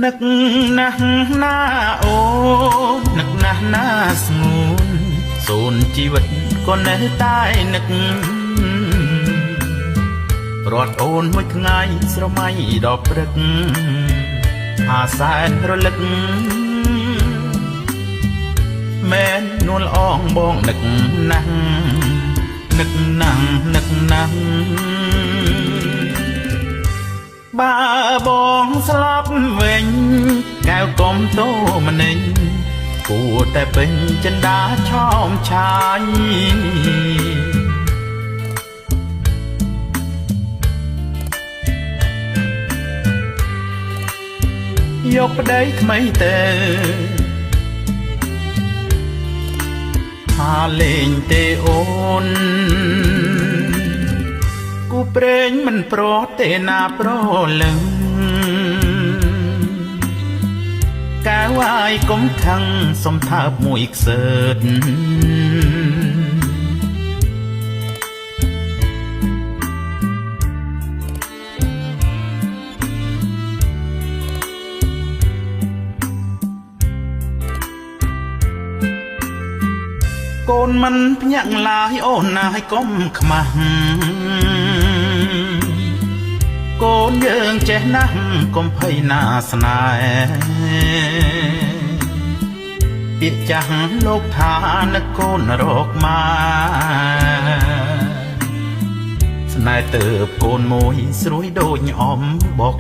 នឹកណាស់ណាអូននឹកណាស់ណាស្ងួនសូនជីវិតក៏នៅតែនឹករត់អូនមួយថ្ងៃស្រមៃដល់ព្រឹកអាសែនរលឹកមែននួលអងបងនឹកណាស់នឹកណាស់នឹកណាស់បើបងស្លាប់វិញកែវកុំតោម្នេញគួរតែពេញចិន្តាឆោមឆាយយកប្តីថ្មីទៅថាលេងទេអូនគូព្រេងមិនប្រទេណាប្រលឹងកែវអាយកុំខឹងសំថើបមួយខ្សើតកូនមិនភ្ញាក់ឡាយអូនណាយកុំខ្មាស់កូនយើងចេះណាស់កុំភ័យណាស្នេហ៍ពាក្យចាស់លោកថានឹកកូនរកមកស្នេហ៍ទៅកូនមួយស្រួយដូចអំបុក